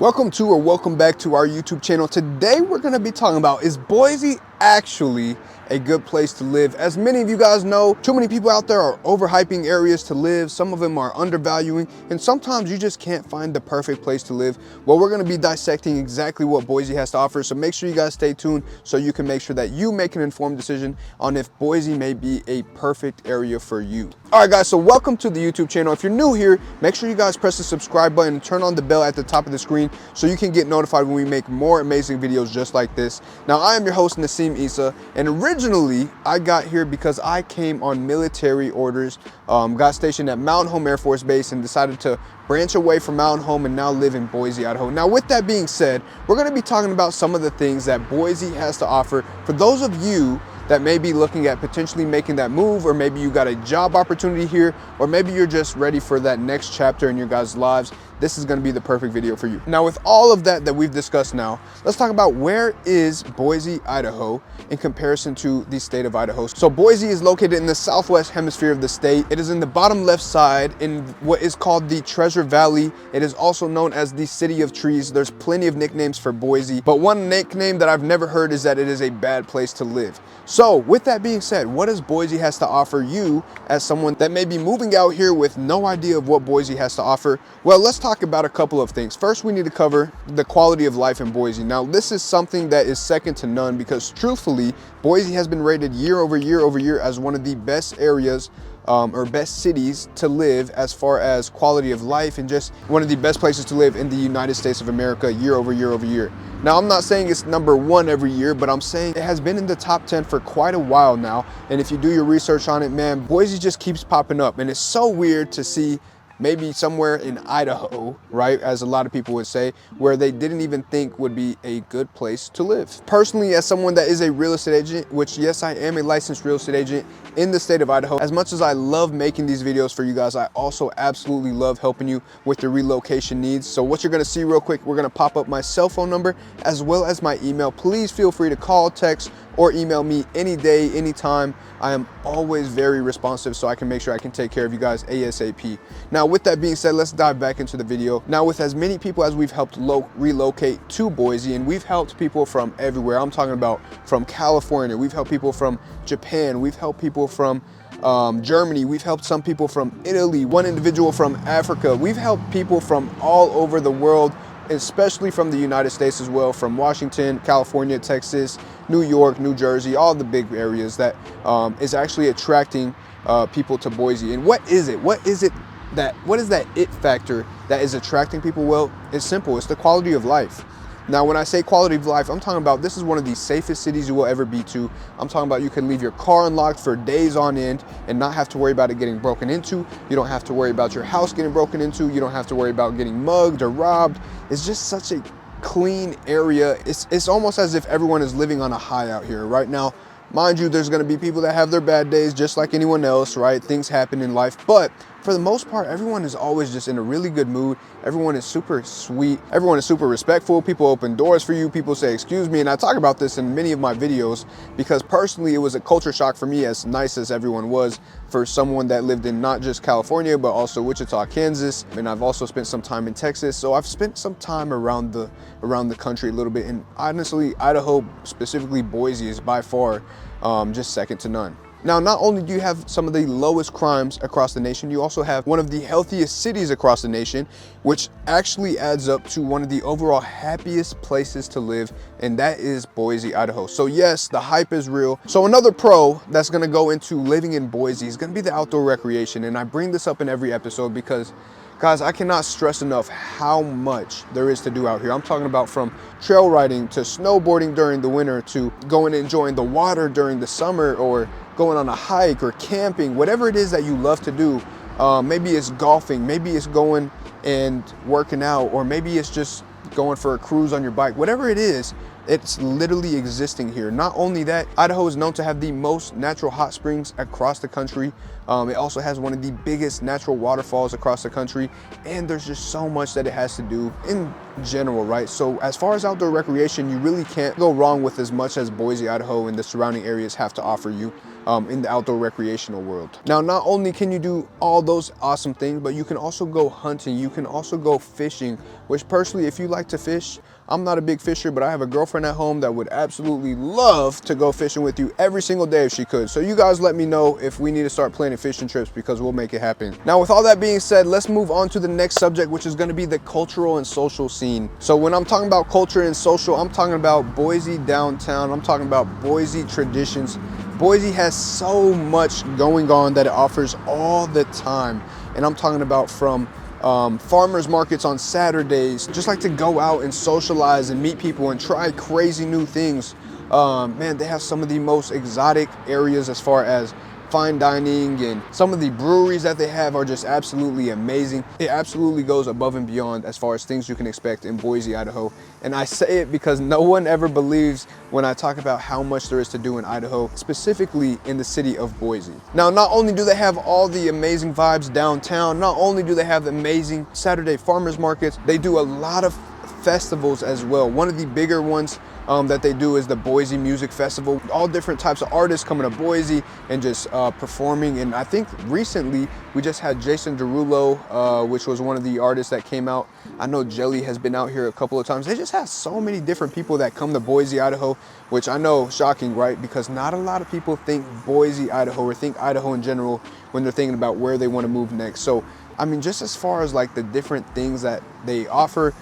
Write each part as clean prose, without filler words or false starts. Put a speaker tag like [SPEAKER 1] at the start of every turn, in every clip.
[SPEAKER 1] Welcome back to our YouTube channel. Today we're going to be talking about, is Boise actually a good place to live? As many of you guys know, too many people out there are overhyping areas to live. Some of them are undervaluing, and sometimes you just can't find the perfect place to live. Well, we're going to be dissecting exactly what Boise has to offer, so make sure you guys stay tuned so you can make sure that you make an informed decision on if Boise may be a perfect area for you. All right guys, so welcome to the YouTube channel. If you're new here, make sure you guys press the subscribe button and turn on the bell at the top of the screen so you can get notified when we make more amazing videos just like this. Now, I am your host, Naseem Eissa, and originally I got here because I came on military orders, got stationed at Mountain Home Air Force Base and decided to branch away from Mountain Home and now live in Boise, Idaho. Now, with that being said, we're going to be talking about some of the things that Boise has to offer for those of you that may be looking at potentially making that move, or maybe you got a job opportunity here, or maybe you're just ready for that next chapter in your guys' lives. This is going to be the perfect video for you. Now, with all of that we've discussed now, let's talk about where is Boise, Idaho in comparison to the state of Idaho. So Boise is located in the southwest hemisphere of the state. It is in the bottom left side in what is called the Treasure Valley. It is also known as the City of Trees. There's plenty of nicknames for Boise, but one nickname that I've never heard is that it is a bad place to live. So with that being said, what does Boise has to offer you as someone that may be moving out here with no idea of what Boise has to offer? Well, let's talk about a couple of things. First, we need to cover the quality of life in Boise. Now, this is something that is second to none because truthfully, Boise has been rated year over year as one of the best areas or best cities to live as far as quality of life, and just one of the best places to live in the United States of America year over year. Now, I'm not saying it's number one every year, but I'm saying it has been in the top 10 for quite a while now. And if you do your research on it, man, Boise just keeps popping up. And it's so weird to see maybe somewhere in Idaho, right, as a lot of people would say, where they didn't even think would be a good place to live. Personally, as someone that is a real estate agent, which yes, I am a licensed real estate agent in the state of Idaho, as much as I love making these videos for you guys, I also absolutely love helping you with your relocation needs. So what you're gonna see real quick, we're gonna pop up my cell phone number as well as my email. Please feel free to call, text, or email me any day, anytime. I am always very responsive, so I can make sure I can take care of you guys ASAP. Now, with that being said, let's dive back into the video. Now, with as many people as we've helped relocate to Boise, and we've helped people from everywhere. I'm talking about from California, we've helped people from Japan, we've helped people from Germany, we've helped some people from Italy, one individual from Africa. We've helped people from all over the world, especially from the United States as well, from Washington, California, Texas, New York, New Jersey, all the big areas that is actually attracting people to Boise. And what is it? What is that it factor that is attracting people? Well, it's simple. It's the quality of life. Now, when I say quality of life, I'm talking about this is one of the safest cities you will ever be to. I'm talking about you can leave your car unlocked for days on end and not have to worry about it getting broken into. You don't have to worry about your house getting broken into. You don't have to worry about getting mugged or robbed. It's just such a clean area. It's almost as if everyone is living on a high out here right now. Mind you, there's going to be people that have their bad days just like anyone else, right? Things happen in life, but for the most part, everyone is always just in a really good mood. Everyone is super sweet. Everyone is super respectful. People open doors for you. People say, excuse me. And I talk about this in many of my videos because personally, it was a culture shock for me, as nice as everyone was, for someone that lived in not just California, but also Wichita, Kansas. And I've also spent some time in Texas. So I've spent some time around the country a little bit. And honestly, Idaho, specifically Boise, is by far just second to none. Now, not only do you have some of the lowest crimes across the nation, you also have one of the healthiest cities across the nation, which actually adds up to one of the overall happiest places to live, and that is Boise, Idaho. So yes, the hype is real. So another pro that's gonna go into living in Boise is gonna be the outdoor recreation, and I bring this up in every episode because guys, I cannot stress enough how much there is to do out here. I'm talking about from trail riding to snowboarding during the winter to going and enjoying the water during the summer, or going on a hike or camping, whatever it is that you love to do. Maybe it's golfing, maybe it's going and working out, or maybe it's just going for a cruise on your bike. Whatever it is, It's literally existing here. Not only that, Idaho is known to have the most natural hot springs across the country. It also has one of the biggest natural waterfalls across the country, and there's just so much that it has to do in general, right? So as far as outdoor recreation, you really can't go wrong with as much as Boise, Idaho, and the surrounding areas have to offer you in the outdoor recreational world. Now, not only can you do all those awesome things, but you can also go hunting, you can also go fishing, which personally, if you like to fish, I'm not a big fisher, but I have a girlfriend at home that would absolutely love to go fishing with you every single day if she could. So you guys let me know if we need to start planning fishing trips, because we'll make it happen. Now, with all that being said, let's move on to the next subject, which is going to be the cultural and social scene. So when I'm talking about culture and social, I'm talking about Boise downtown. I'm talking about Boise traditions. Boise has so much going on that it offers all the time. And I'm talking about from farmers markets on Saturdays, just like to go out and socialize and meet people and try crazy new things. Man, they have some of the most exotic areas as far as fine dining, and some of the breweries that they have are just absolutely amazing. It absolutely goes above and beyond as far as things you can expect in Boise, Idaho. And I say it because no one ever believes when I talk about how much there is to do in Idaho, specifically in the city of Boise. Now, not only do they have all the amazing vibes downtown, not only do they have the amazing Saturday farmers markets, they do a lot of festivals as well. One of the bigger ones that they do is the Boise Music Festival. All different types of artists coming to Boise and just performing. And I think recently we just had Jason Derulo, which was one of the artists that came out. I know Jelly has been out here a couple of times. They just have so many different people that come to Boise, Idaho, which I know, shocking, right? Because not a lot of people think Boise, Idaho, or think Idaho in general when they're thinking about where they want to move next. So, I mean, just as far as like the different things that they offer,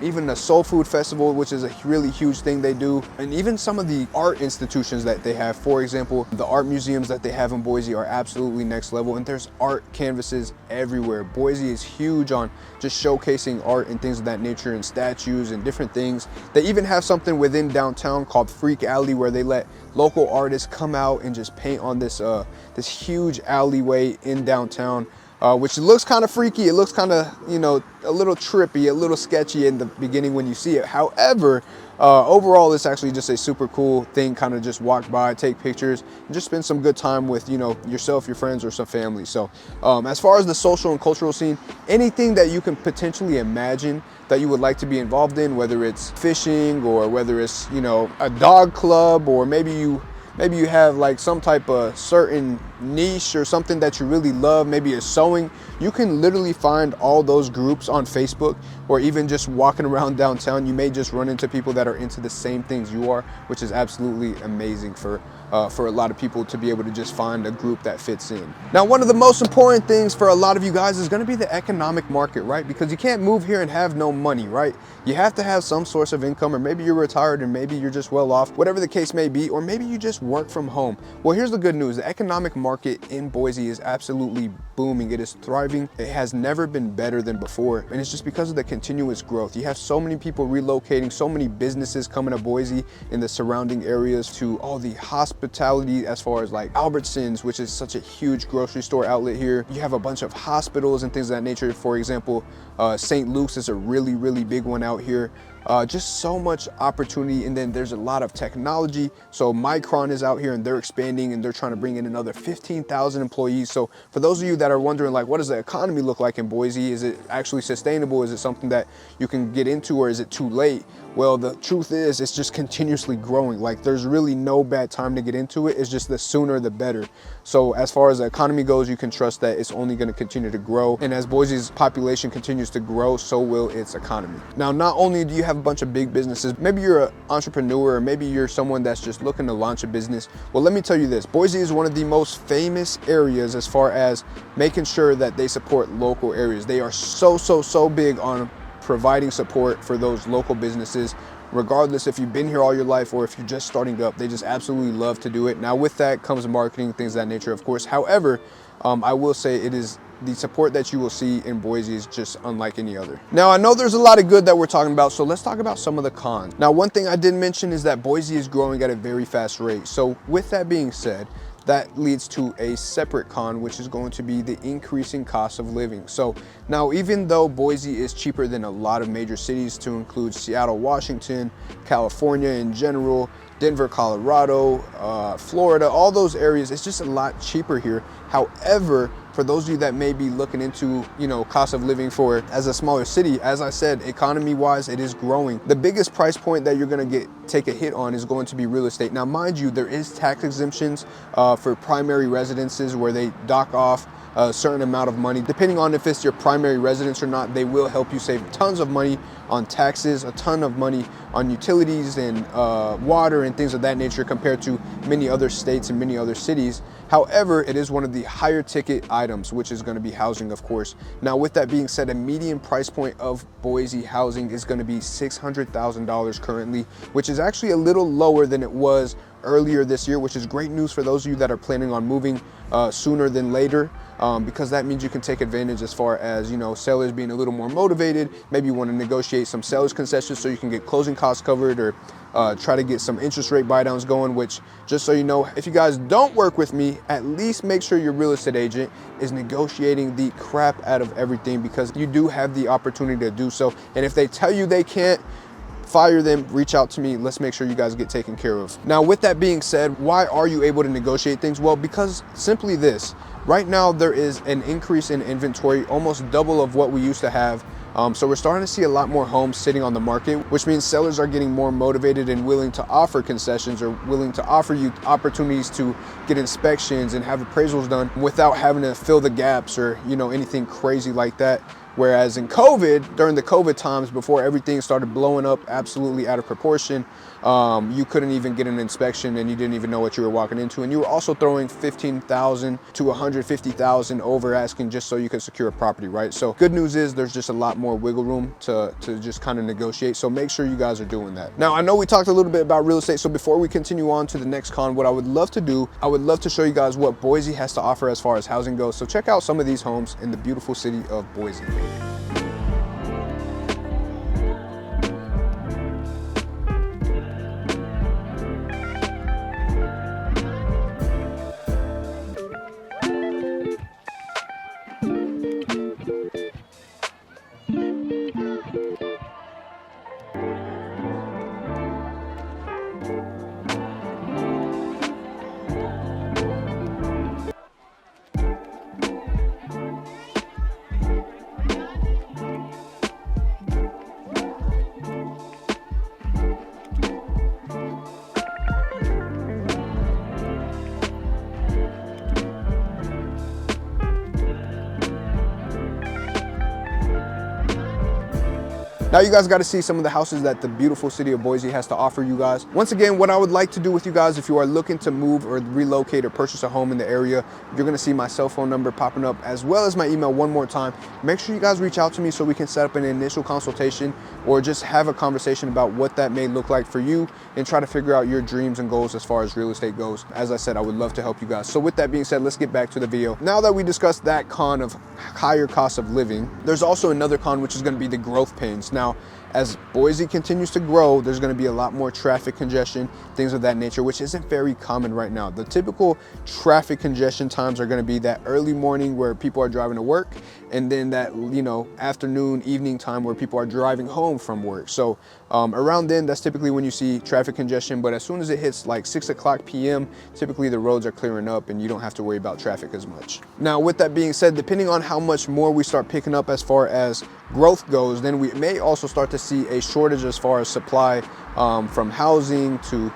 [SPEAKER 1] even the Soul Food Festival, which is a really huge thing they do, and even some of the art institutions that they have. For example, the art museums that they have in Boise are absolutely next level, and there's art canvases everywhere. Boise is huge on just showcasing art and things of that nature, and statues and different things. They even have something within downtown called Freak Alley, where they let local artists come out and just paint on this this huge alleyway in downtown. Which looks kind of freaky. It looks kind of, you know, a little trippy, a little sketchy in the beginning when you see it. However, overall, it's actually just a super cool thing. Kind of just walk by, take pictures, and just spend some good time with, you know, yourself, your friends, or some family. So as far as the social and cultural scene, anything that you can potentially imagine that you would like to be involved in, whether it's fishing or whether it's, you know, a dog club, or maybe you have like some type of certain niche or something that you really love, maybe it's sewing. You can literally find all those groups on Facebook, or even just walking around downtown, you may just run into people that are into the same things you are, which is absolutely amazing for a lot of people to be able to just find a group that fits in. Now, one of the most important things for a lot of you guys is going to be the economic market, right? Because you can't move here and have no money, right? You have to have some source of income, or maybe you're retired and maybe you're just well off, whatever the case may be, or maybe you just work from home. Well, here's the good news. The economic market in Boise is absolutely booming. It is thriving. It has never been better than before. And it's just because of the continuous growth. You have so many people relocating, so many businesses coming to Boise in the surrounding areas, to all the hospitality as far as like Albertsons, which is such a huge grocery store outlet here. You have a bunch of hospitals and things of that nature. For example, St. Luke's is a really, really big one out here. Just so much opportunity. And then there's a lot of technology. So Micron is out here and they're expanding, and they're trying to bring in another 15,000 employees. So for those of you that are wondering, like, what does the economy look like in Boise? Is it actually sustainable? Is it something that you can get into, or is it too late? Well, the truth is, it's just continuously growing. Like, there's really no bad time to get into it. It's just the sooner the better. So as far as the economy goes, you can trust that it's only going to continue to grow. And as Boise's population continues to grow, so will its economy. Now, not only do you have a bunch of big businesses, maybe you're an entrepreneur, or maybe you're someone that's just looking to launch a business. Well, let me tell you this. Boise is one of the most famous areas as far as making sure that they support local areas. They are so big on providing support for those local businesses, regardless if you've been here all your life or if you're just starting up. They just absolutely love to do it. Now, with that comes marketing, things of that nature, of course. However, I will say it is the support that you will see in Boise is just unlike any other. Now, I know there's a lot of good that we're talking about, so let's talk about some of the cons. Now, one thing I did mention is that Boise is growing at a very fast rate. So with that being said, that leads to a separate con, which is going to be the increasing cost of living. So now, even though Boise is cheaper than a lot of major cities, to include Seattle, Washington, California in general, Denver, Colorado, Florida, all those areas, it's just a lot cheaper here. However, for those of you that may be looking into, cost of living for as a smaller city, as I said, economy-wise, it is growing. The biggest price point that you're gonna take a hit on is going to be real estate. Now, mind you, there is tax exemptions for primary residences where they dock off a certain amount of money. Depending on if it's your primary residence or not, they will help you save tons of money on taxes, a ton of money on utilities and water and things of that nature compared to many other states and many other cities. However, it is one of the higher ticket items, which is going to be housing, of course. Now, with that being said, a median price point of Boise housing is going to be $600,000 currently, which is actually a little lower than it was earlier this year, which is great news for those of you that are planning on moving sooner than later, because that means you can take advantage as far as, sellers being a little more motivated. Maybe you want to negotiate some seller's concessions so you can get closing costs covered, or try to get some interest rate buy downs going, which, just so you know, if you guys don't work with me, at least make sure your real estate agent is negotiating the crap out of everything, because you do have the opportunity to do so. And if they tell you they can't, fire them, reach out to me. Let's make sure you guys get taken care of. Now, with that being said, why are you able to negotiate things? Well, because simply this, right now there is an increase in inventory, almost double of what we used to have. So we're starting to see a lot more homes sitting on the market, which means sellers are getting more motivated and willing to offer concessions, or willing to offer you opportunities to get inspections and have appraisals done without having to fill the gaps or, anything crazy like that. Whereas in COVID, during the COVID times, before everything started blowing up absolutely out of proportion, you couldn't even get an inspection and you didn't even know what you were walking into. And you were also throwing $15,000 to $150,000 over asking just so you could secure a property, right? So good news is there's just a lot more wiggle room to just kind of negotiate. So make sure you guys are doing that. Now, I know we talked a little bit about real estate. So before we continue on to the next con, what I would love to do, I would love to show you guys what Boise has to offer as far as housing goes. So check out some of these homes in the beautiful city of Boise. Now you guys got to see some of the houses that the beautiful city of Boise has to offer you guys. Once again, what I would like to do with you guys, if you are looking to move or relocate or purchase a home in the area, you're going to see my cell phone number popping up as well as my email one more time. Make sure you guys reach out to me so we can set up an initial consultation or just have a conversation about what that may look like for you and try to figure out your dreams and goals as far as real estate goes. As I said, I would love to help you guys. So with that being said, let's get back to the video. Now that we discussed that con of higher cost of living, there's also another con, which is going to be the growth pains. Now, as Boise continues to grow, there's going to be a lot more traffic congestion, things of that nature, which isn't very common right now. The typical traffic congestion times are going to be that early morning where people are driving to work, and then that, afternoon, evening time where people are driving home from work. So around then, that's typically when you see traffic congestion. But as soon as it hits like 6 o'clock p.m., typically the roads are clearing up and you don't have to worry about traffic as much. Now, with that being said, depending on how much more we start picking up as far as growth goes, then we may also start to see a shortage as far as supply, from housing to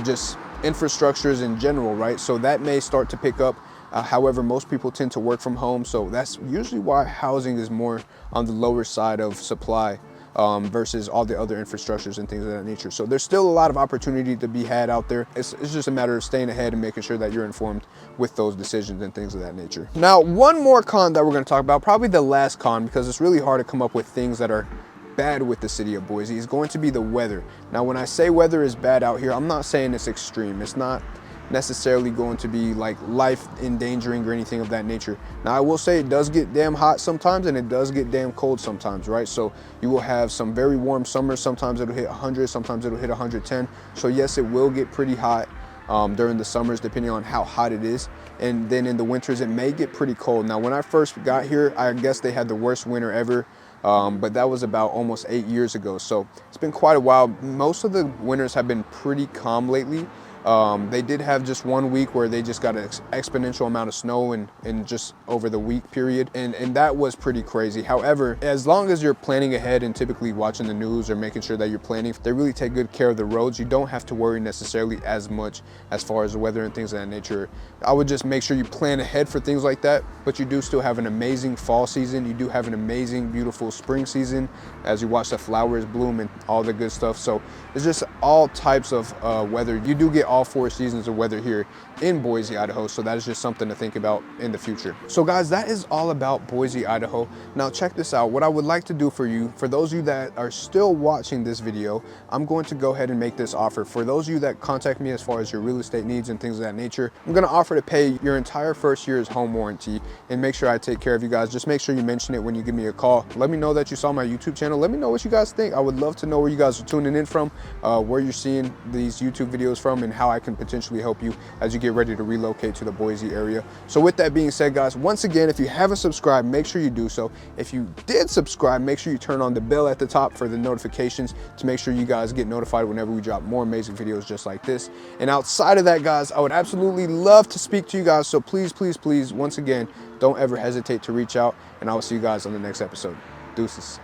[SPEAKER 1] just infrastructures in general, right? So that may start to pick up. However, most people tend to work from home, so that's usually why housing is more on the lower side of supply versus all the other infrastructures and things of that nature. So there's still a lot of opportunity to be had out there. It's just a matter of staying ahead and making sure that you're informed with those decisions and things of that nature. Now, one more con that we're going to talk about, probably the last con, because it's really hard to come up with things that are bad with the city of Boise, is going to be the weather. Now, when I say weather is bad out here, I'm not saying it's extreme. It's not necessarily going to be like life endangering or anything of that nature. Now, I will say it does get damn hot sometimes and it does get damn cold sometimes, right? So you will have some very warm summers. Sometimes it'll hit 100, sometimes it'll hit 110. So yes, it will get pretty hot. during the summers, depending on how hot it is. And then in the winters, it may get pretty cold. Now, when I first got here, I guess they had the worst winter ever. But that was about almost 8 years ago. So it's been quite a while. Most of the winters have been pretty calm lately. They did have just 1 week where they just got an exponential amount of snow in just over the week period. And that was pretty crazy. However, as long as you're planning ahead and typically watching the news or making sure that you're planning, they really take good care of the roads. You don't have to worry necessarily as much as far as the weather and things of that nature. I would just make sure you plan ahead for things like that, but you do still have an amazing fall season. You do have an amazing, beautiful spring season as you watch the flowers bloom and all the good stuff. So it's just all types of weather. You do get all 4 seasons of weather here in Boise, Idaho. So that is just something to think about in the future. So guys, that is all about Boise, Idaho. Now check this out. What I would like to do for you, for those of you that are still watching this video, I'm going to go ahead and make this offer. For those of you that contact me as far as your real estate needs and things of that nature, I'm going to offer to pay your entire first year's home warranty and make sure I take care of you guys. Just make sure you mention it when you give me a call. Let me know that you saw my YouTube channel. Let me know what you guys think. I would love to know where you guys are tuning in from, where you're seeing these YouTube videos from, and how I can potentially help you as you get ready to relocate to the Boise area. So with that being said, guys, once again, if you haven't subscribed, make sure you do so. If you did subscribe, make sure you turn on the bell at the top for the notifications to make sure you guys get notified whenever we drop more amazing videos just like this. And outside of that, guys, I would absolutely love to speak to you guys. So please, please, please, once again, don't ever hesitate to reach out, and I will see you guys on the next episode. Deuces.